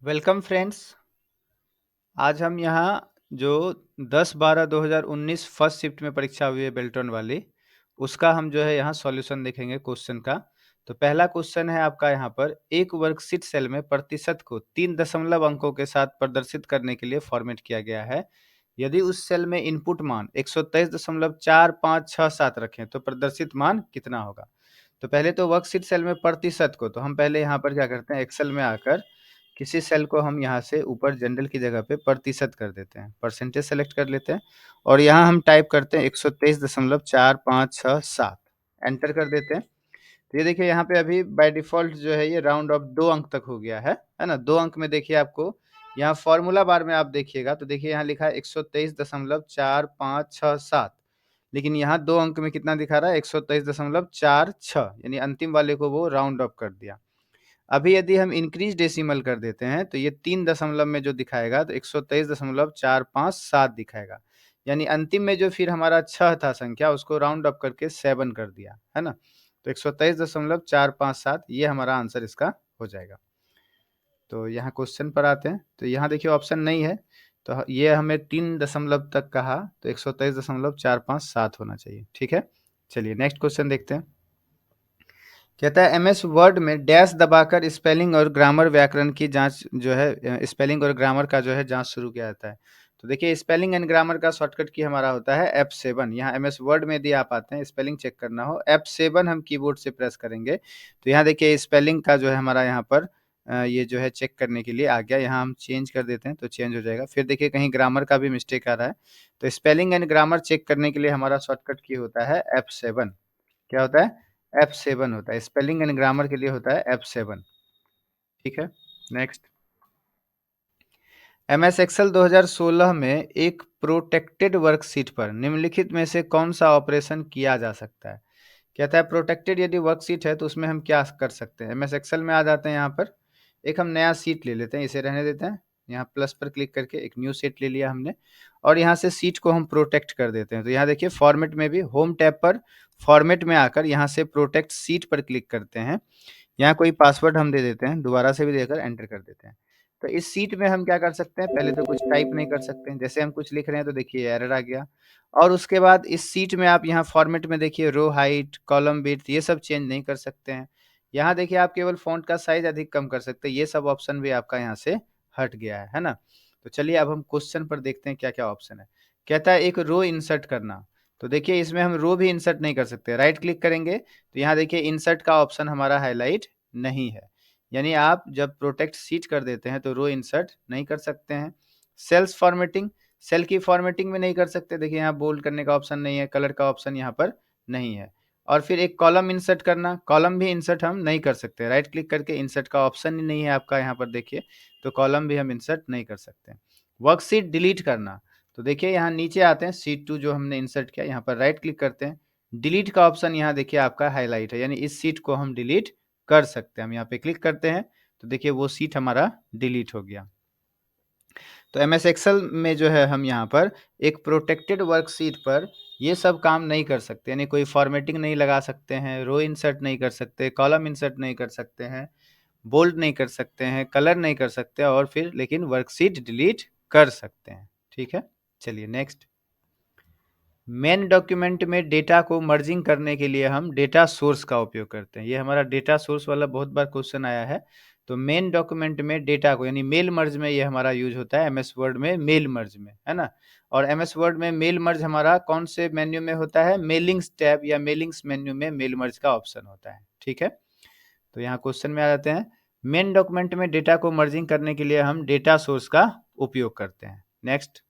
Welcome friends. आज हम यहाँ जो 10/12/2019 फर्स्ट शिफ्ट में परीक्षा हुई है बेल्टन वाली, उसका हम जो है यहाँ सॉल्यूशन देखेंगे क्वेश्चन का। तो पहला क्वेश्चन है आपका यहाँ पर, एक वर्कशीट सेल में प्रतिशत को 3 दशमलव अंकों के साथ प्रदर्शित करने के लिए फॉर्मेट किया गया है। यदि उस सेल में इनपुट मान 123.4567 रखें तो प्रदर्शित मान कितना होगा। तो पहले तो वर्कशीट सेल में प्रतिशत को, तो हम पहले यहाँ पर क्या करते हैं, एक्सेल में आकर किसी सेल को हम यहाँ से ऊपर जनरल की जगह पे प्रतिशत कर देते हैं, परसेंटेज सेलेक्ट कर लेते हैं और यहाँ हम टाइप करते हैं 123.4567, एंटर कर देते हैं। तो ये देखिए यहाँ पे अभी बाय डिफ़ॉल्ट जो है ये राउंड ऑफ 2 अंक तक हो गया है ना? 2 अंक में देखिए आपको यहाँ फ़ॉर्मूला बार में आप देखिएगा तो देखिए यहाँ लिखा है 123.4567, लेकिन यहाँ 2 अंक में कितना दिखा रहा है 123.46, यानी अंतिम वाले को वो राउंड ऑफ कर दिया। अभी यदि हम इंक्रीज डेसिमल कर देते हैं तो ये 3 दशमलव में जो दिखाएगा तो 123.457 दिखाएगा, यानी अंतिम में जो फिर हमारा 6 था संख्या उसको राउंड अप करके 7 कर दिया, है ना? तो 123.457 ये हमारा आंसर इसका हो जाएगा। तो यहाँ क्वेश्चन पर आते हैं, तो यहाँ देखिए ऑप्शन नहीं है, तो ये हमें 3 दशमलव तक कहा तो 123.457 होना चाहिए, ठीक है? चलिए नेक्स्ट क्वेश्चन देखते हैं। कहता है एमएस वर्ड में डैश दबाकर स्पेलिंग और ग्रामर व्याकरण की जांच जो है, स्पेलिंग और ग्रामर का जो है जांच शुरू किया जाता है। तो देखिए स्पेलिंग एंड ग्रामर का शॉर्टकट की हमारा होता है F7। यहाँ एमएस वर्ड में यदि आप आते हैं स्पेलिंग चेक करना हो F7 हम कीबोर्ड से प्रेस करेंगे तो यहाँ देखिए स्पेलिंग का जो है हमारा यहाँ पर ये जो है चेक करने के लिए आ गया। यहाँ हम चेंज कर देते हैं तो चेंज हो जाएगा। फिर देखिए कहीं ग्रामर का भी मिस्टेक आ रहा है, तो स्पेलिंग एंड ग्रामर चेक करने के लिए हमारा शॉर्टकट की होता है F7। क्या होता है? F7 होता है, स्पेलिंग एंड ग्रामर के लिए होता है F7, ठीक है? नेक्स्ट, एमएस एक्सेल 2016 में एक प्रोटेक्टेड वर्कशीट पर निम्नलिखित में से कौन सा ऑपरेशन किया जा सकता है। कहता है प्रोटेक्टेड यदि वर्कशीट है तो उसमें हम क्या कर सकते हैं। एमएस एक्सेल में आ जाते हैं, यहाँ पर एक हम नया सीट ले लेते हैं, इसे रहने देते हैं। यहाँ प्लस पर क्लिक करके एक न्यू सीट ले लिया हमने और यहाँ से सीट को हम प्रोटेक्ट कर देते हैं। तो यहाँ देखिए फॉर्मेट में भी होम टैब पर फॉर्मेट में आकर यहाँ से प्रोटेक्ट सीट पर क्लिक करते हैं। यहाँ कोई पासवर्ड हम दे देते हैं, दोबारा से भी देकर एंटर कर देते हैं। तो इस सीट में हम क्या कर सकते हैं, पहले तो कुछ टाइप नहीं कर सकते हैं, जैसे हम कुछ लिख रहे हैं तो देखिए एरर आ गया। और उसके बाद इस सीट में आप यहाँ फॉर्मेट में देखिए रो हाइट, कॉलम विड्थ ये सब चेंज नहीं कर सकते हैं। यहाँ देखिए आप केवल फ़ॉन्ट का साइज़ अधिक कम कर सकते हैं, ये सब ऑप्शन भी आपका यहाँ से हट गया है ना? तो चलिए अब हम क्वेश्चन पर देखते हैं क्या-क्या ऑप्शन है। कहता है एक रो इंसर्ट करना, तो देखिए इसमें हम रो भी इंसर्ट नहीं कर सकते। राइट क्लिक करेंगे तो यहाँ देखिए इंसर्ट का ऑप्शन हमारा हाइलाइट नहीं है, यानी आप जब प्रोटेक्ट सीट कर देते हैं तो रो इंसर्ट नहीं कर सकते हैं। सेल्स फॉर्मेटिंग, सेल की फॉर्मेटिंग में नहीं कर सकते, देखिए यहाँ बोल्ड करने का ऑप्शन नहीं है, कलर का ऑप्शन यहाँ पर नहीं है। और फिर एक कॉलम इंसर्ट करना, कॉलम भी इंसर्ट हम नहीं कर सकते। राइट क्लिक करके इंसर्ट का ऑप्शन ही नहीं है आपका यहाँ पर देखिए, तो कॉलम भी हम इंसर्ट नहीं कर सकते। वर्कशीट डिलीट करना, तो देखिए यहाँ नीचे आते हैं शीट 2 जो हमने इंसर्ट किया, यहाँ पर राइट क्लिक करते हैं, डिलीट का ऑप्शन यहाँ देखिए आपका हाईलाइट है, यानी इस शीट को हम डिलीट कर सकते हैं। हम यहाँ पे क्लिक करते हैं तो देखिए वो शीट हमारा डिलीट हो गया। तो एमएस एक्सेल में जो है हम यहाँ पर एक प्रोटेक्टेड वर्कशीट पर ये सब काम नहीं कर सकते, यानी कोई फॉर्मेटिंग नहीं लगा सकते हैं, रो इंसर्ट नहीं कर सकते, कॉलम इंसर्ट नहीं कर सकते हैं, बोल्ड नहीं कर सकते हैं, कलर नहीं कर सकते और फिर लेकिन वर्कशीट डिलीट कर सकते हैं, ठीक है? चलिए नेक्स्ट, मेन डॉक्यूमेंट में डेटा को मर्जिंग करने के लिए हम डेटा सोर्स का उपयोग करते हैं। ये हमारा डेटा सोर्स वाला बहुत बार क्वेश्चन आया है। तो मेन डॉक्यूमेंट में डेटा को यानी मेल मर्ज में ये हमारा यूज होता है, एमएस वर्ड में मेल मर्ज में, है ना? और एमएस वर्ड में मेल मर्ज हमारा कौन से मेन्यू में होता है, मेलिंग्स टैब या मेलिंग्स मेन्यू में मेल मर्ज का ऑप्शन होता है, ठीक है? तो यहाँ क्वेश्चन में आ जाते हैं, मेन डॉक्यूमेंट में डेटा को मर्जिंग करने के लिए हम डेटा सोर्स का उपयोग करते हैं। नेक्स्ट,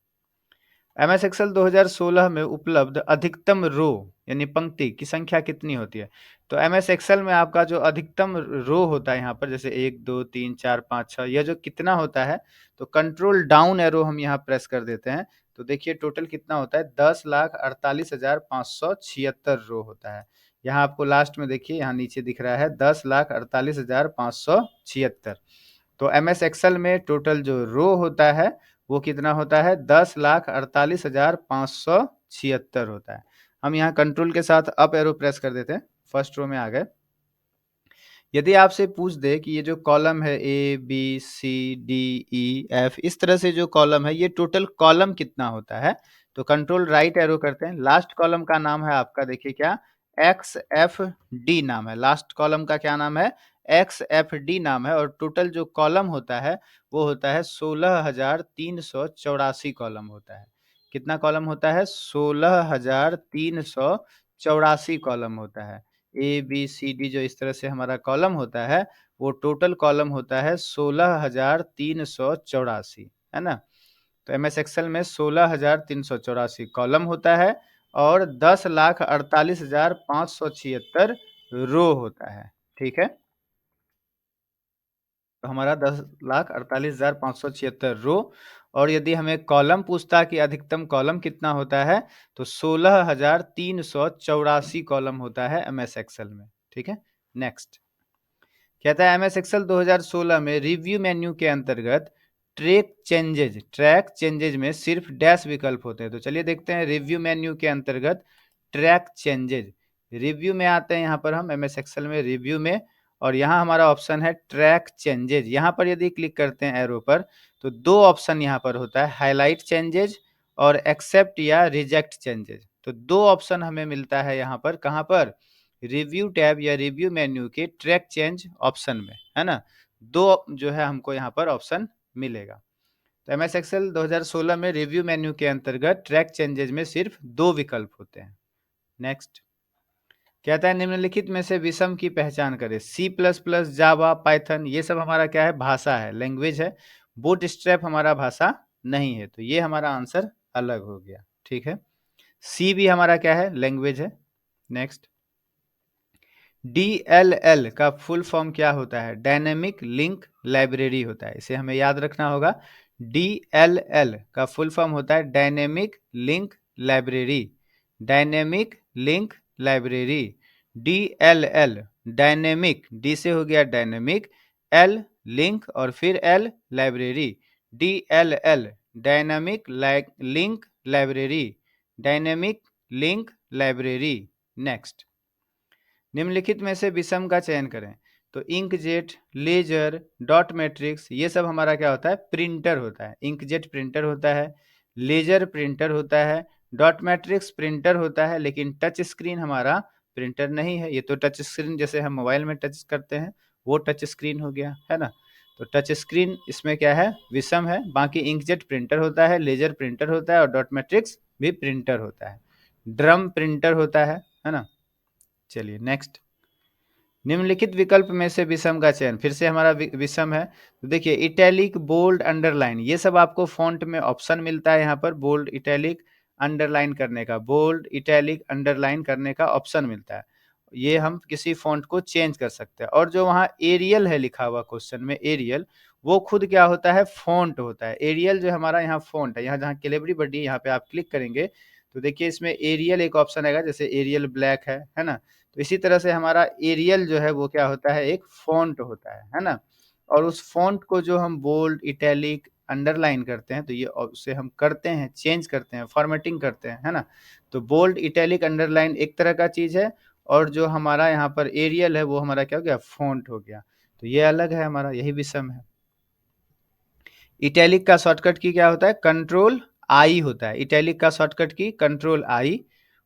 एमएस एक्सेल 2016 में उपलब्ध अधिकतम रो यानी पंक्ति की संख्या कितनी होती है। तो एमएस एक्सेल में आपका जो अधिकतम रो होता है यहाँ पर, जैसे 1 2 3 4 5 6, यह जो कितना होता है, तो कंट्रोल डाउन एरो हम यहाँ प्रेस कर देते हैं तो देखिए टोटल कितना होता है, 10,48,576 रो होता है। यहाँ आपको लास्ट में देखिए यहाँ नीचे दिख रहा है 10,48,576। तो एमएस एक्सेल में टोटल जो रो होता है वो कितना होता है, 10,48,576 होता है। हम यहाँ कंट्रोल के साथ अप एरो प्रेस कर देते हैं, फर्स्ट रो में आ गए। यदि आपसे पूछ दे कि ये जो कॉलम है ए, बी, सी, डी, ई, एफ, इस तरह से जो कॉलम है ये टोटल कॉलम कितना होता है? तो कंट्रोल राइट एरो करते हैं। लास्ट कॉलम का नाम है आपका देखिए क्या? एक्स एफ डी नाम है। लास्ट कॉलम का क्या नाम है? एक्स एफ डी नाम है और टोटल जो कॉलम होता है वो होता है 16,384 कॉलम होता है। कितना कॉलम होता है? 16,384 कॉलम होता है। ए, बी, सी, डी जो इस तरह से हमारा कॉलम होता है, वो टोटल कॉलम होता है 16,384, है ना? तो एमएस एक्सेल में 16,384 कॉलम होता है और 10,48,576 रो होता है, ठीक है? तो हमारा 10,48,576 रो और यदि हमें कॉलम पूछता कि अधिकतम कॉलम कितना होता है, तो 16,384 कॉलम होता है एमएस एक्सेल में, ठीक है? नेक्स्ट कहता है एमएस एक्सेल 2016 में रिव्यू मेन्यू के अंतर्गत ट्रैक चेंजेज में सिर्फ डैश विकल्प होते हैं। तो चलिए देखते हैं रिव्यू मेन्यू के अंतर्गत ट्रैक चेंजेज। रिव्यू में आते हैं यहाँ पर हम एमएस एक्सेल में रिव्यू में और यहाँ हमारा ऑप्शन है ट्रैक चेंजेज। यहाँ पर यदि क्लिक करते हैं एरो पर तो दो ऑप्शन यहाँ पर होता है, हाईलाइट चेंजेज और एक्सेप्ट या रिजेक्ट चेंजेज। तो दो ऑप्शन हमें मिलता है यहाँ पर, कहाँ पर? रिव्यू टैब या रिव्यू मेन्यू के ट्रैक चेंज ऑप्शन में, है ना? दो जो है हमको यहाँ पर ऑप्शन मिलेगा। तो एमएस एक्सेल 2016 में रिव्यू मेन्यू के अंतर्गत ट्रैक चेंजेज में सिर्फ दो विकल्प होते हैं। नेक्स्ट कहता है निम्नलिखित में से विषम की पहचान करें। सी प्लस प्लस, जावा, पाइथन ये सब हमारा क्या है? भाषा है, लैंग्वेज है। बूटस्ट्रैप हमारा भाषा नहीं है, तो ये हमारा आंसर अलग हो गया, ठीक है? सी भी हमारा क्या है? लैंग्वेज है। नेक्स्ट DLL का फुल फॉर्म क्या होता है? डायनेमिक लिंक लाइब्रेरी होता है, इसे हमें याद रखना होगा। DLL का फुल फॉर्म होता है dynamic link library. Dynamic link library DLL। Dynamic, D से हो गया डायनेमिक, एल लिंक और फिर L library. DLL dynamic link library. Dynamic link library. Next निम्नलिखित में से विषम का चयन करें। तो इंकजेट, लेजर, डॉट मैट्रिक्स ये सब हमारा क्या होता है? प्रिंटर होता है। इंकजेट प्रिंटर होता है, लेजर प्रिंटर होता है, डॉट मैट्रिक्स प्रिंटर होता है, लेकिन टच स्क्रीन हमारा प्रिंटर नहीं है। ये तो टच स्क्रीन जैसे हम मोबाइल में टच करते हैं वो टच स्क्रीन हो गया, है ना? तो टच स्क्रीन इसमें क्या है? विषम है। बाकी इंकजेट प्रिंटर होता है, लेजर प्रिंटर होता है और डॉट मैट्रिक्स भी प्रिंटर होता है। ड्रम प्रिंटर होता है ना? चलिए नेक्स्ट निम्नलिखित विकल्प में से विषम का चयन। फिर से हमारा विषम है। तो देखिए इटैलिक, बोल्ड, अंडरलाइन ये सब आपको फॉन्ट में ऑप्शन मिलता है। यहाँ पर बोल्ड, इटैलिक, अंडरलाइन करने का, बोल्ड, इटैलिक, अंडरलाइन करने का ऑप्शन मिलता है। ये हम किसी फॉन्ट को चेंज कर सकते हैं। और जो वहाँ एरियल है लिखा हुआ क्वेश्चन में, एरियल वो खुद क्या होता है? फॉन्ट होता है। एरियल जो हमारा यहाँ फॉन्ट है, यहाँ जहाँ कैलिबरी बड़ी यहाँ पे आप क्लिक करेंगे तो देखिए इसमें एरियल एक ऑप्शन आएगा, जैसे एरियल ब्लैक है ना? तो इसी तरह से हमारा एरियल जो है वो क्या होता है? एक फ़ॉन्ट होता है ना? और उस फ़ॉन्ट को जो हम बोल्ड, इटैलिक, अंडरलाइन करते हैं तो ये उसे हम करते हैं, चेंज करते हैं, फॉर्मेटिंग करते हैं, है ना? तो बोल्ड, इटैलिक, अंडरलाइन एक तरह का चीज़ है और जो हमारा यहाँ पर एरियल है वो हमारा क्या हो गया? फ़ॉन्ट हो गया। तो ये अलग है हमारा, यही विषम है। इटैलिक का शॉर्टकट की क्या होता है? कंट्रोल आई होता है। इटैलिक का शॉर्टकट की कंट्रोल आई।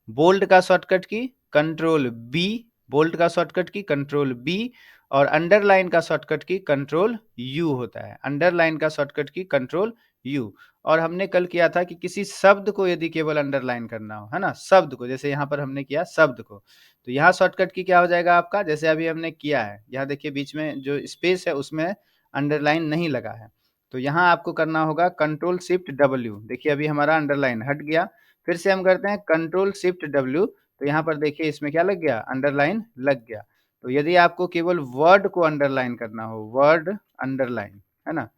बोल्ड का शॉर्टकट की कंट्रोल बी। बोल्ड का शॉर्टकट की कंट्रोल बी और अंडरलाइन का शॉर्टकट की कंट्रोल यू होता है। अंडरलाइन का शॉर्टकट की कंट्रोल यू। और हमने कल किया था कि किसी शब्द को यदि केवल अंडरलाइन करना हो, है ना? शब्द को, जैसे यहाँ पर हमने किया शब्द को, तो यहाँ शॉर्टकट की क्या हो जाएगा आपका? जैसे अभी हमने किया है, यहाँ देखिए बीच में जो स्पेस है उसमें अंडरलाइन नहीं लगा है। तो यहाँ आपको करना होगा कंट्रोल शिफ्ट डब्ल्यू। देखिए अभी हमारा अंडरलाइन हट गया। फिर से हम करते हैं कंट्रोल शिफ्ट डब्ल्यू, तो यहाँ पर देखिए इसमें क्या लग गया? अंडरलाइन लग गया। तो यदि आपको केवल वर्ड को अंडरलाइन करना हो, वर्ड अंडरलाइन, है ना?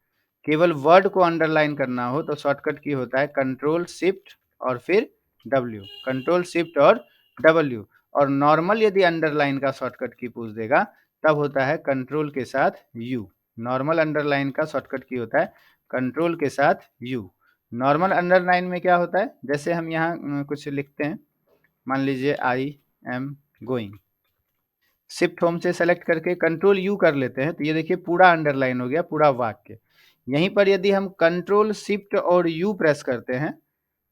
केवल वर्ड को अंडरलाइन करना हो तो शॉर्टकट की होता है कंट्रोल शिफ्ट और फिर डब्ल्यू। कंट्रोल शिफ्ट और डब्ल्यू। और नॉर्मल यदि अंडरलाइन का शॉर्टकट की पूछ देगा तब होता है कंट्रोल के साथ यू। नॉर्मल अंडरलाइन का शॉर्टकट की होता है कंट्रोल के साथ यू। नॉर्मल अंडरलाइन में क्या होता है? जैसे हम यहाँ कुछ लिखते हैं, मान लीजिए I am going, shift home से सेलेक्ट करके कंट्रोल यू कर लेते हैं तो ये देखिए पूरा अंडरलाइन हो गया पूरा वाक्य। यहीं पर यदि हम कंट्रोल शिफ्ट और यू प्रेस करते हैं,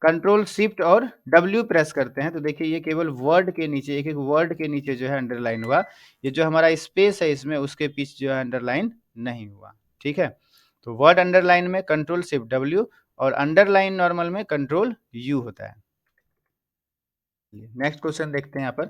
कंट्रोल शिफ्ट और डब्ल्यू प्रेस करते हैं तो देखिए ये केवल वर्ड के नीचे एक एक वर्ड के नीचे जो है अंडरलाइन हुआ। ये जो हमारा स्पेस है इसमें उसके पीछे जो है अंडरलाइन नहीं हुआ। ठीक है, तो वर्ड अंडरलाइन में कंट्रोल शिफ्ट डब्ल्यू और अंडरलाइन नॉर्मल में कंट्रोल यू होता है। नेक्स्ट क्वेश्चन देखते हैं यहाँ पर।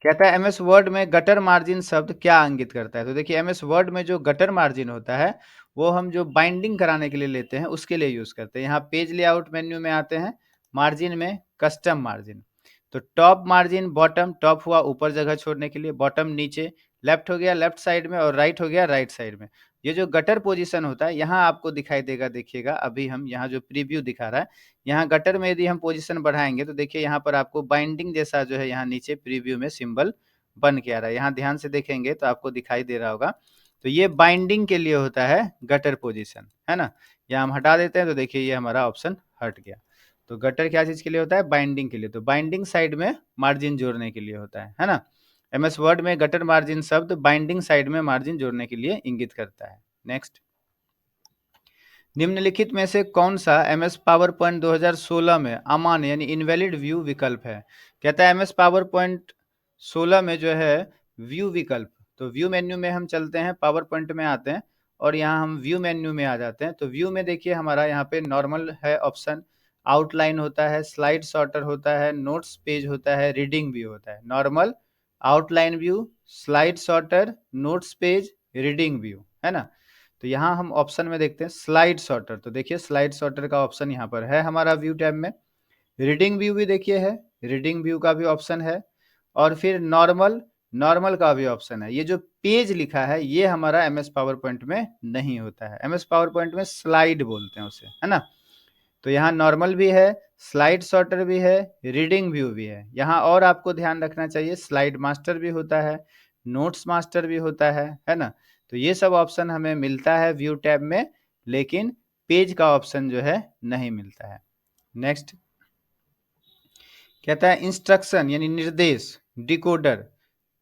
कहता है एमएस वर्ड में गटर मार्जिन शब्द क्या इंगित करता है। तो देखिए एमएस वर्ड में जो गटर मार्जिन होता है वो हम जो बाइंडिंग कराने के लिए लेते हैं उसके लिए यूज करते हैं। यहाँ पेज लेआउट मेन्यू में आते हैं, मार्जिन में कस्टम मार्जिन। तो टॉप मार्जिन बॉटम, टॉप हुआ ऊपर जगह छोड़ने के लिए, बॉटम नीचे, लेफ्ट हो गया लेफ्ट साइड में और राइट हो गया राइट साइड में। ये जो गटर पोजीशन होता है यहाँ आपको दिखाई देगा, देखिएगा अभी हम यहाँ जो प्रीव्यू दिखा रहा है, यहाँ गटर में यदि हम पोजीशन बढ़ाएंगे तो देखिए यहाँ पर आपको बाइंडिंग जैसा जो है यहाँ नीचे प्रीव्यू में सिंबल बन के आ रहा है। यहाँ ध्यान से देखेंगे तो आपको दिखाई दे रहा होगा। तो ये बाइंडिंग के लिए होता है गटर पोजीशन, है ना। यहाँ हम हटा देते हैं तो देखिए ये हमारा ऑप्शन हट गया। तो गटर क्या चीज के लिए होता है, बाइंडिंग के लिए। तो बाइंडिंग साइड में मार्जिन जोड़ने के लिए होता है ना। एमएस वर्ड में गटर मार्जिन शब्द बाइंडिंग साइड में मार्जिन जोड़ने के लिए इंगित करता है। नेक्स्ट, निम्नलिखित में से कौन सा एमएस पावर पॉइंट 2016 में अमान्य यानी इनवैलिड व्यू विकल्प है। कहता है एमएस पावर पॉइंट 16 में जो है व्यू विकल्प, तो व्यू मेन्यू में हम चलते हैं, पावर पॉइंट में आते हैं और यहाँ हम व्यू मेन्यू में आ जाते हैं। तो व्यू में देखिए हमारा यहाँ पे नॉर्मल है ऑप्शन, आउटलाइन होता है, स्लाइड सॉर्टर होता है, नोट्स पेज होता है, रीडिंग व्यू होता है। Normal, outline view, slide sorter, notes page, reading view, है ना। तो यहाँ हम ऑप्शन में देखते हैं स्लाइड सॉर्टर। तो देखिए स्लाइड सॉर्टर का ऑप्शन यहाँ पर है हमारा व्यू टैब में। रीडिंग व्यू भी देखिए है, रीडिंग व्यू का भी ऑप्शन है और फिर नॉर्मल, नॉर्मल का भी ऑप्शन है। ये जो पेज लिखा है ये हमारा एमएस पावर पॉइंट में नहीं होता है। एमएस पावर पॉइंट में स्लाइड बोलते हैं उसे, है ना। तो यहाँ नॉर्मल भी है, स्लाइड सॉर्टर भी है, रीडिंग व्यू भी है। यहाँ और आपको ध्यान रखना चाहिए स्लाइड मास्टर भी होता है, नोट्स मास्टर भी होता है ना। तो ये सब ऑप्शन हमें मिलता है व्यू टैब में, लेकिन पेज का ऑप्शन जो है नहीं मिलता है। नेक्स्ट, कहता है इंस्ट्रक्शन यानी निर्देश डिकोडर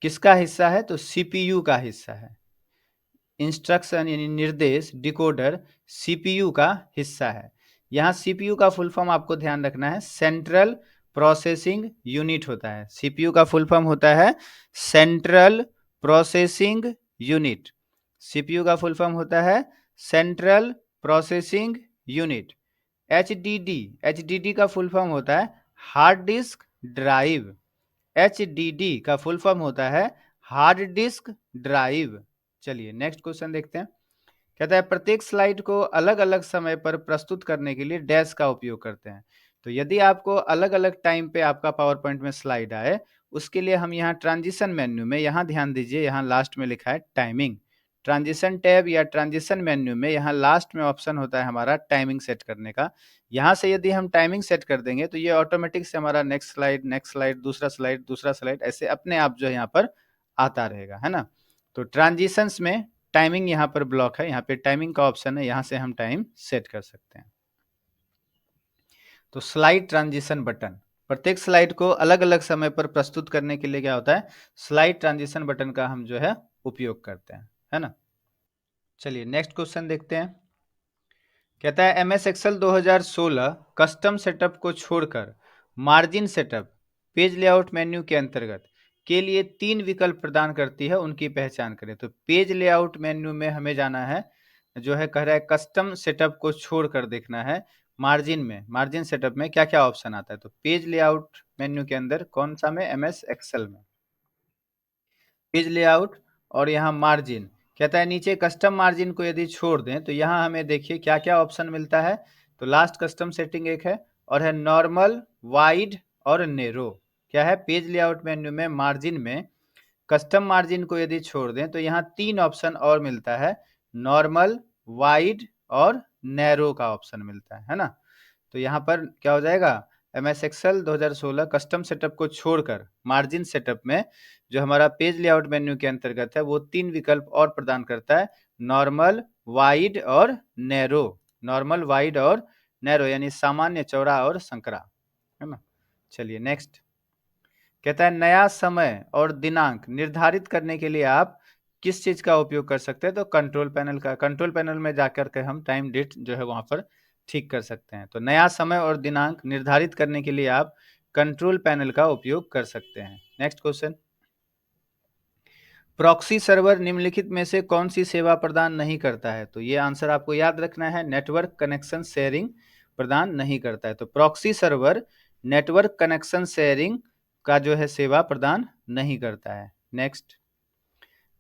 किसका हिस्सा है। तो सीपीयू का हिस्सा है। इंस्ट्रक्शन यानी निर्देश डिकोडर सीपीयू का हिस्सा है। यहाँ सीपीयू का फुल फॉर्म आपको ध्यान रखना है, सेंट्रल प्रोसेसिंग यूनिट होता है। सीपीयू का फुल फॉर्म होता है सेंट्रल प्रोसेसिंग यूनिट। सीपीयू का फुल फॉर्म होता है central processing unit. HDD, HDD का फुल फॉर्म होता है हार्ड डिस्क ड्राइव। एचडीडी का फुल फॉर्म होता है हार्ड डिस्क ड्राइव। चलिए नेक्स्ट क्वेश्चन देखते हैं। कहता है प्रत्येक स्लाइड को अलग अलग समय पर प्रस्तुत करने के लिए डैश का उपयोग करते हैं। तो यदि आपको अलग अलग टाइम पे आपका पावर पॉइंट में स्लाइड आए, उसके लिए हम यहाँ ट्रांजिशन मेन्यू में, यहाँ ध्यान दीजिए यहाँ लास्ट में लिखा है टाइमिंग। ट्रांजिशन टैब या ट्रांजिशन मेन्यू में यहाँ लास्ट में ऑप्शन होता है हमारा टाइमिंग सेट करने का। यहाँ से यदि हम टाइमिंग सेट कर देंगे तो ये ऑटोमेटिक से हमारा नेक्स्ट स्लाइड, नेक्स्ट स्लाइड, दूसरा स्लाइड, दूसरा स्लाइड, ऐसे अपने आप जो है यहाँ पर आता रहेगा, है ना। तो ट्रांजिशंस में टाइमिंग यहाँ पर ब्लॉक है, यहाँ पे टाइमिंग का ऑप्शन है, यहाँ से हम टाइम सेट कर सकते हैं। तो स्लाइड ट्रांजिशन बटन, प्रत्येक स्लाइड को अलग अलग समय पर प्रस्तुत करने के लिए क्या होता है, स्लाइड ट्रांजिशन बटन का हम जो है उपयोग करते हैं, है ना। चलिए नेक्स्ट क्वेश्चन देखते हैं। कहता है एमएस एक्सेल 2016 कस्टम सेटअप को छोड़कर margin setup page layout menu के अंतर्गत के लिए 3 विकल्प प्रदान करती है, उनकी पहचान करें। तो पेज लेआउट मेन्यू में हमें जाना है, जो है कह रहा है कस्टम सेटअप को छोड़कर देखना है मार्जिन में, मार्जिन सेटअप में क्या क्या ऑप्शन आता है। तो पेज लेआउट मेन्यू के अंदर कौन सा में, एमएस एक्सेल में पेज लेआउट और यहाँ मार्जिन। कहता है नीचे कस्टम मार्जिन को यदि छोड़ दें तो यहाँ हमें देखिए क्या क्या ऑप्शन मिलता है। तो लास्ट कस्टम सेटिंग एक है और है नॉर्मल, वाइड और नेरो। क्या है, पेज लेआउट मेन्यू में मार्जिन में कस्टम मार्जिन को यदि छोड़ दें तो यहाँ 3 ऑप्शन और मिलता है, नॉर्मल, वाइड और नैरो का ऑप्शन मिलता है ना। तो यहाँ पर क्या हो जाएगा, एमएस एक्सेल 2016 कस्टम सेटअप को छोड़कर मार्जिन सेटअप में जो हमारा पेज लेआउट मेन्यू के अंतर्गत है वो 3 विकल्प और प्रदान करता है, नॉर्मल, वाइड और नैरो। नॉर्मल, वाइड और नैरो यानी सामान्य, चौड़ा और संकरा, है ना। चलिए नेक्स्ट, कहता है नया समय और दिनांक निर्धारित करने के लिए आप किस चीज का उपयोग कर सकते हैं? तो कंट्रोल पैनल का। कंट्रोल पैनल में जाकर के हम टाइम डेट जो है वहां पर ठीक कर सकते हैं। तो नया समय और दिनांक निर्धारित करने के लिए आप कंट्रोल पैनल का उपयोग कर सकते हैं। नेक्स्ट क्वेश्चन, प्रॉक्सी सर्वर निम्नलिखित में से कौन सी सेवा प्रदान नहीं करता है? तो ये आंसर आपको याद रखना है, नेटवर्क कनेक्शन शेयरिंग प्रदान नहीं करता है। तो proxy server network connection sharing का जो है सेवा प्रदान नहीं करता है। Next,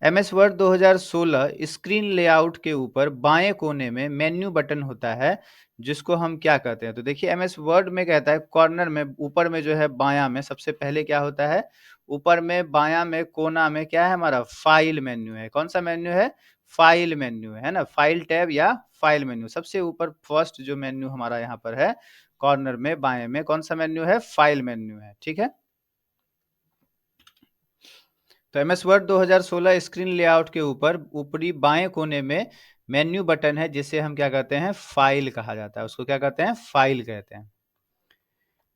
MS word 2016 screen layout के ऊपर बाएं कोने में मेन्यू बटन होता है जिसको हम क्या कहते हैं? तो देखिए एमएस वर्ड में कहता है कॉर्नर में ऊपर में जो है बायां में सबसे पहले क्या होता है? ऊपर में बायां में कोना में क्या है हमारा? फाइल मेन्यू है। कौन सा मेन्यू है? फाइल मेन्यू है ना, फाइल टैब या फाइल मेन्यू। सबसे ऊपर फर्स्ट जो मेन्यू हमारा यहाँ पर है कॉर्नर में बाएं में, कौन सा मेन्यू है? फाइल मेन्यू है। ठीक है, तो एमएस वर्ड 2016 स्क्रीन लेआउट के ऊपर ऊपरी बाएं कोने में मेन्यू बटन है जिसे हम क्या कहते हैं? फाइल कहा जाता है। उसको क्या कहते हैं? फाइल कहते हैं।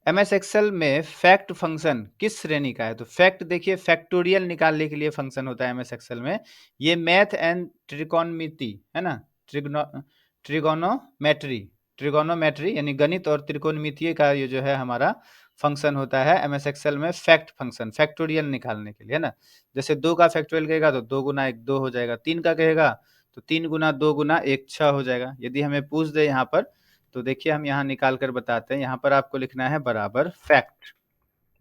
एमएस एक्सेल में फैक्ट फंक्शन किस श्रेणी का है? तो फैक्ट देखिए फैक्टोरियल निकालने के लिए फंक्शन होता है एमएस एक्सेल में। ये मैथ एंड त्रिकोणमिति है ना, ट्रिगोनोमेट्री ट्रिगोनोमेट्री यानी गणित और त्रिकोणमितीय का ये जो है हमारा फंक्शन होता है एमएस एक्सेल में। फैक्ट फंक्शन फैक्टोरियल निकालने के लिए है ना। जैसे 2 का फैक्टोरियल कहेगा तो 2 गुना 1 2 हो जाएगा, 3 का कहेगा तो 3 गुना 2 गुना 1 6 हो जाएगा। यदि हमें पूछ दे यहाँ पर तो देखिए हम यहाँ निकाल कर बताते हैं। यहाँ पर आपको लिखना है बराबर फैक्ट,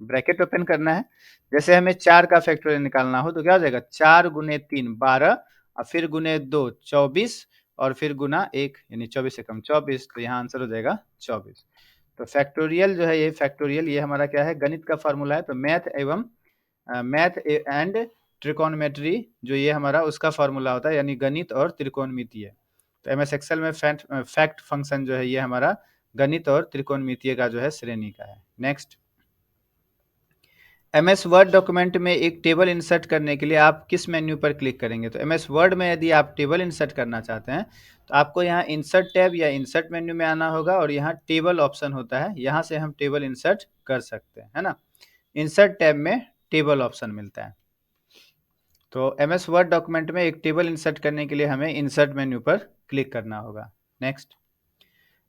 ब्रैकेट ओपन करना है। जैसे हमें 4 का फैक्टोरियल निकालना हो तो क्या हो जाएगा? 4 गुने 3 12 और फिर गुने 2 24 और फिर गुना 1 यानी 24 से कम 24, तो यहाँ आंसर हो जाएगा 24। तो फैक्टोरियल जो है ये फैक्टोरियल ये हमारा क्या है? गणित का फॉर्मूला है। तो मैथ एंड ट्रिकोनोमेट्री जो ये हमारा उसका फॉर्मूला होता है यानी गणित और त्रिकोणमितीय। तो एमएस एक्सेल में फैक्ट फंक्शन जो है ये हमारा गणित और त्रिकोणमितीय का जो है श्रेणी का है। नेक्स्ट, एमएस वर्ड डॉक्यूमेंट में एक टेबल इंसर्ट करने के लिए आप किस मेन्यू पर क्लिक करेंगे? तो एमएस वर्ड में यदि आप टेबल इंसर्ट करना चाहते हैं तो आपको यहाँ इंसर्ट टैब या इंसर्ट मेन्यू में आना होगा और यहाँ टेबल ऑप्शन होता है, यहाँ से हम टेबल इंसर्ट कर सकते हैं है ना। इंसर्ट टैब में टेबल ऑप्शन मिलता है। तो एमएस वर्ड डॉक्यूमेंट में एक टेबल इंसर्ट करने के लिए हमें इंसर्ट मेन्यू पर क्लिक करना होगा। नेक्स्ट,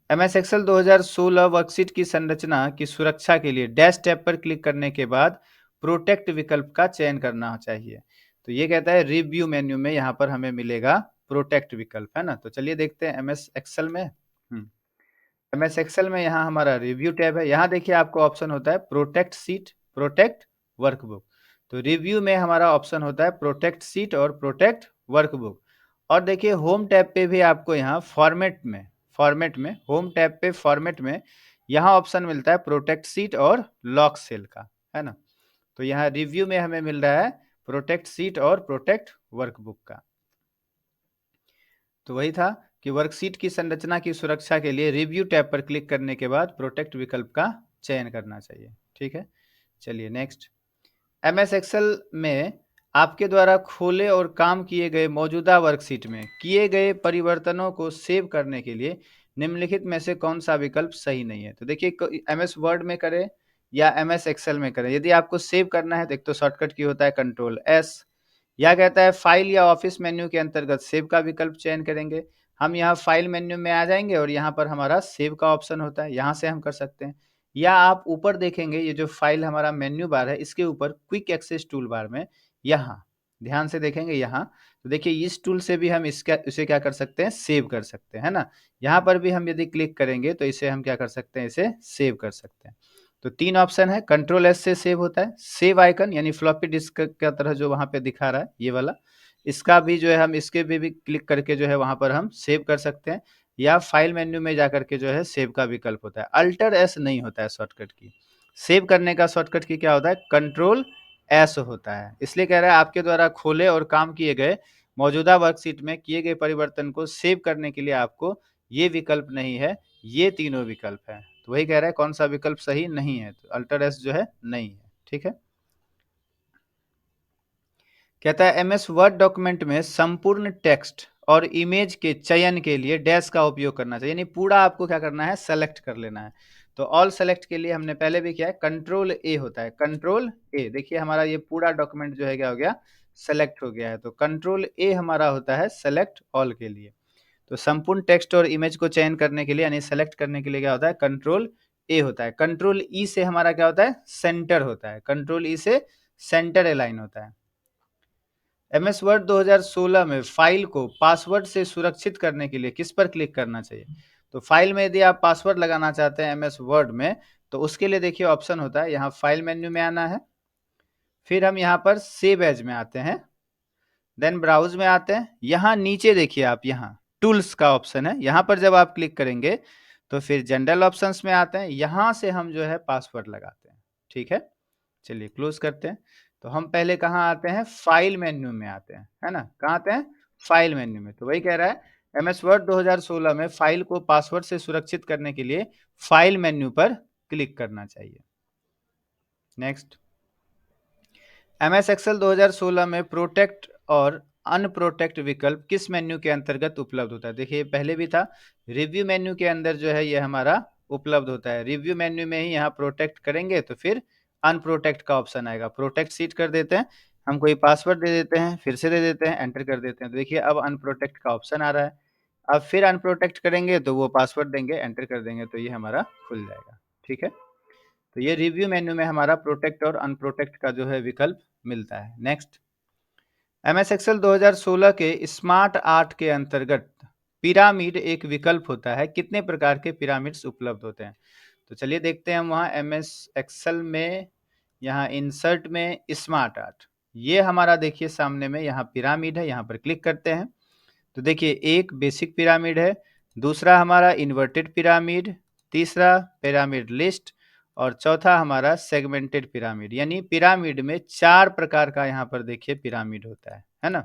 एमएस एक्सेल 2016 वर्कशीट की संरचना की सुरक्षा के लिए डैश टैब पर क्लिक करने के बाद प्रोटेक्ट विकल्प का चयन करना चाहिए। तो ये कहता है रिव्यू मेन्यू में यहाँ पर हमें मिलेगा प्रोटेक्ट विकल्प है ना। तो चलिए देखते हैं एमएस एक्सेल में। एमएस एक्सेल में यहाँ हमारा रिव्यू टैब है। यहाँ देखिए आपको ऑप्शन होता है प्रोटेक्ट सीट, प्रोटेक्ट वर्कबुक। तो रिव्यू में हमारा ऑप्शन होता है प्रोटेक्ट सीट और प्रोटेक्ट वर्कबुक। और देखिए होम टैब पे भी आपको यहाँ फॉर्मेट में होम टैब पे फॉर्मेट में यहाँ ऑप्शन मिलता है प्रोटेक्ट सीट और लॉक सेल का है ना। तो यहाँ रिव्यू में हमें मिल रहा है प्रोटेक्ट सीट और प्रोटेक्ट वर्कबुक का। तो वही था कि वर्कशीट की संरचना की सुरक्षा के लिए रिव्यू टैब पर क्लिक करने के बाद प्रोटेक्ट विकल्प का चयन करना चाहिए। ठीक है, चलिए नेक्स्ट, एमएस एक्सेल में आपके द्वारा खोले और काम किए गए मौजूदा वर्कशीट में किए गए परिवर्तनों को सेव करने के लिए निम्नलिखित में से कौन सा विकल्प सही नहीं है? तो देखिए एमएस वर्ड में करें या एमएस एक्सेल में करें, यदि आपको सेव करना है तो एक तो शॉर्टकट की होता है कंट्रोल एस, या कहता है फाइल या ऑफिस मेन्यू के अंतर्गत सेव का विकल्प चयन करेंगे। हम यहाँ फाइल मेन्यू में आ जाएंगे और यहाँ पर हमारा सेव का ऑप्शन होता है, यहाँ से हम कर सकते हैं। या आप ऊपर देखेंगे ये जो फाइल हमारा मेन्यू बार है इसके ऊपर क्विक एक्सेस टूल बार में यहाँ ध्यान से देखेंगे यहाँ, तो देखिए इस टूल से भी हम इसे क्या कर सकते हैं? सेव कर सकते हैं है ना। यहाँ पर भी हम यदि क्लिक करेंगे तो इसे हम क्या कर सकते हैं? इसे सेव कर सकते हैं। तो 3 ऑप्शन है, कंट्रोल एस से सेव होता है, सेव आइकन यानी फ्लॉपी डिस्क का तरह जो वहाँ पे दिखा रहा है ये वाला, इसका भी जो है हम इसके भी क्लिक करके जो है वहाँ पर हम सेव कर सकते हैं। या फाइल मेन्यू में जाकर के जो है सेव का विकल्प होता है, अल्टर एस नहीं होता है शॉर्टकट की। सेव करने का शॉर्टकट की क्या होता है? कंट्रोल एस होता है। इसलिए कह रहा है आपके द्वारा खोले और काम किए गए मौजूदा वर्कशीट में किए गए परिवर्तन को सेव करने के लिए आपको ये विकल्प नहीं है, ये तीनों विकल्प है। तो वही कह रहा है कौन सा विकल्प सही नहीं है, तो अल्टर एस जो है नहीं है। ठीक है, कहता है एमएस वर्ड डॉक्यूमेंट में संपूर्ण टेक्स्ट और इमेज के चयन के लिए डैश का उपयोग करना चाहिए, यानी पूरा आपको क्या करना है? सेलेक्ट कर लेना है। तो ऑल सेलेक्ट के लिए हमने पहले भी किया है, कंट्रोल ए होता है, कंट्रोल ए। देखिए हमारा ये पूरा डॉक्यूमेंट जो है क्या हो गया, सेलेक्ट हो गया है। तो कंट्रोल ए हमारा होता है सेलेक्ट ऑल के लिए। तो संपूर्ण टेक्स्ट और इमेज को चयन करने के लिए यानी सेलेक्ट करने के लिए क्या होता है, कंट्रोल ए होता है। कंट्रोल ई से हमारा क्या होता है, सेंटर होता है। कंट्रोल ई से सेंटर अलाइन होता है। एमएस वर्ड 2016 में फाइल को पासवर्ड से सुरक्षित करने के लिए किस पर क्लिक करना चाहिए? तो फाइल में यदि आप पासवर्ड लगाना चाहते हैं एमएस वर्ड में, तो उसके लिए देखिए ऑप्शन होता है, यहाँ फाइल मेन्यू में आना है, फिर हम यहाँ पर सेव एज में आते हैं, देन ब्राउज में आते हैं। यहाँ नीचे देखिए आप, यहाँ टूल्स का ऑप्शन है, यहाँ पर जब आप क्लिक करेंगे तो फिर जनरल ऑप्शंस में आते हैं, यहाँ से हम जो है पासवर्ड लगाते हैं। ठीक है, चलिए क्लोज करते हैं। तो हम पहले कहाँ आते हैं, फाइल मेन्यू में आते हैं, है ना, कहाँ आते हैं, फाइल मेन्यू में। तो वही कह रहा है एमएस वर्ड 2016 में फाइल को पासवर्ड से सुरक्षित करने के लिए फाइल मेन्यू पर क्लिक करना चाहिए। नेक्स्ट, एमएस एक्सेल 2016 में प्रोटेक्ट और अनप्रोटेक्ट विकल्प किस मेन्यू के अंतर्गत उपलब्ध होता है? देखिए पहले भी था, रिव्यू मेन्यू के अंदर जो है ये हमारा उपलब्ध होता है। रिव्यू मेन्यू में ही यहाँ प्रोटेक्ट करेंगे तो फिर अनप्रोटेक्ट का ऑप्शन आएगा। प्रोटेक्ट सीट कर देते हैं, हम कोई पासवर्ड दे देते हैं, फिर से दे देते हैं, एंटर कर देते हैं। तो देखिए अब अनप्रोटेक्ट का ऑप्शन आ रहा है। अब फिर अनप्रोटेक्ट करेंगे तो वो पासवर्ड देंगे, एंटर कर देंगे तो ये हमारा खुल जाएगा। ठीक है, तो ये रिव्यू मेन्यू में हमारा प्रोटेक्ट और अनप्रोटेक्ट का जो है विकल्प मिलता है। नेक्स्ट, एमएस एक्सेल 2016 के स्मार्ट आर्ट के अंतर्गत पिरामिड एक विकल्प होता है, कितने प्रकार के पिरामिड्स उपलब्ध होते हैं? तो चलिए देखते हैं हम वहाँ एमएस एक्सेल में, यहाँ इंसर्ट में स्मार्ट आर्ट, ये हमारा देखिए सामने में यहाँ पिरामिड है, यहाँ पर क्लिक करते हैं तो देखिए एक बेसिक पिरामिड है, दूसरा हमारा इन्वर्टेड पिरामिड, तीसरा पिरामिड लिस्ट और चौथा हमारा सेगमेंटेड पिरामिड। यानी पिरामिड में 4 प्रकार का यहाँ पर देखिए पिरामिड होता है ना।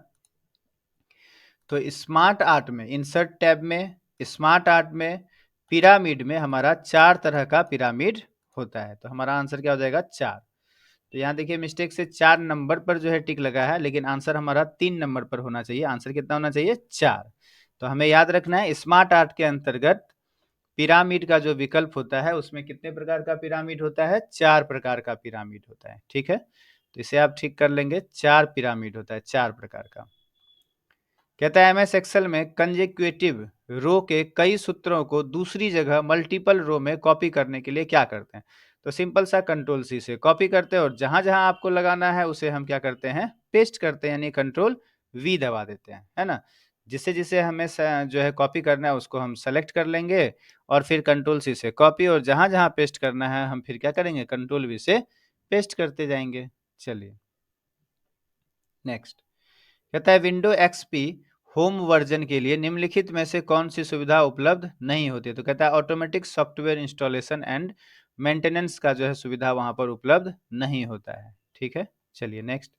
तो स्मार्ट आर्ट में, इंसर्ट टैब में, स्मार्ट आर्ट में, पिरामिड में हमारा 4 तरह का पिरामिड होता है। तो हमारा आंसर क्या हो जाएगा, 4। तो यहाँ देखिए मिस्टेक से 4 नंबर पर जो है टिक लगा है, लेकिन आंसर हमारा 3 नंबर पर होना चाहिए। आंसर कितना होना चाहिए, 4। तो हमें याद रखना है स्मार्ट आर्ट के अंतर्गत पिरामिड का जो विकल्प होता है उसमें कितने प्रकार का पिरामिड होता है, 4 प्रकार का पिरामिड होता है। ठीक है, तो इसे आप ठीक कर लेंगे, 4 पिरामिड होता है, 4 प्रकार का। कहता है एमएस एक्सेल में कंजेक्यूटिव रो के कई सूत्रों को दूसरी जगह मल्टीपल रो में कॉपी करने के लिए क्या करते हैं? तो सिंपल सा कंट्रोल सी से कॉपी करते हैं और जहां जहां आपको लगाना है उसे हम क्या करते हैं, पेस्ट करते हैं, यानी कंट्रोल वी दबा देते हैं, है ना। जिसे जिसे हमें जो है कॉपी करना है उसको हम सेलेक्ट कर लेंगे और फिर कंट्रोल सी से कॉपी, और जहां जहां पेस्ट करना है हम फिर क्या करेंगे, कंट्रोल वी से पेस्ट करते जाएंगे। चलिए नेक्स्ट, कहता है विंडो एक्सपी होम वर्जन के लिए निम्नलिखित में से कौन सी सुविधा उपलब्ध नहीं होती? तो कहता है automatic software installation and maintenance का जो है सुविधा वहां पर उपलब्ध नहीं होता है। ठीक है, चलिए नेक्स्ट,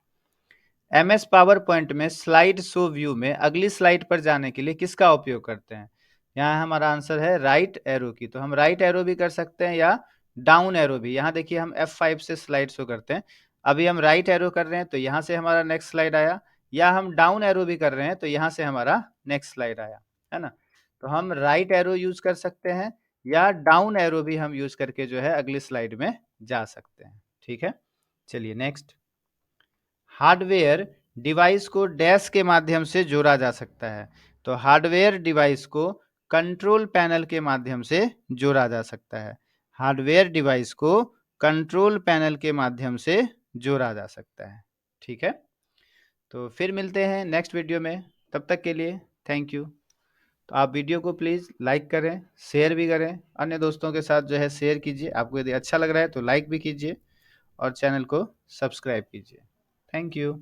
एमएस पावर पॉइंट में स्लाइड शो व्यू में अगली स्लाइड पर जाने के लिए किसका उपयोग करते हैं? यहाँ हमारा आंसर है राइट एरो की। तो हम राइट एरो भी कर सकते हैं या डाउन एरो भी। यहाँ देखिए हम F5 से स्लाइड शो करते हैं, अभी हम राइट एरो कर रहे हैं तो यहाँ से हमारा नेक्स्ट स्लाइड आया, या हम डाउन एरो भी कर रहे हैं तो यहाँ से हमारा नेक्स्ट स्लाइड आया, है ना। तो हम राइट एरो यूज कर सकते हैं या डाउन एरो भी हम यूज करके जो है अगली स्लाइड में जा सकते हैं। ठीक है, चलिए नेक्स्ट, हार्डवेयर डिवाइस को डैश के माध्यम से जोड़ा जा सकता है। तो हार्डवेयर डिवाइस को कंट्रोल पैनल के माध्यम से जोड़ा जा सकता है। हार्डवेयर डिवाइस को कंट्रोल पैनल के माध्यम से जोड़ा जा सकता है। ठीक है, तो फिर मिलते हैं नेक्स्ट वीडियो में, तब तक के लिए थैंक यू। तो आप वीडियो को प्लीज़ लाइक करें, शेयर भी करें, अन्य दोस्तों के साथ जो है शेयर कीजिए। आपको यदि अच्छा लग रहा है तो लाइक भी कीजिए और चैनल को सब्सक्राइब कीजिए। Thank you.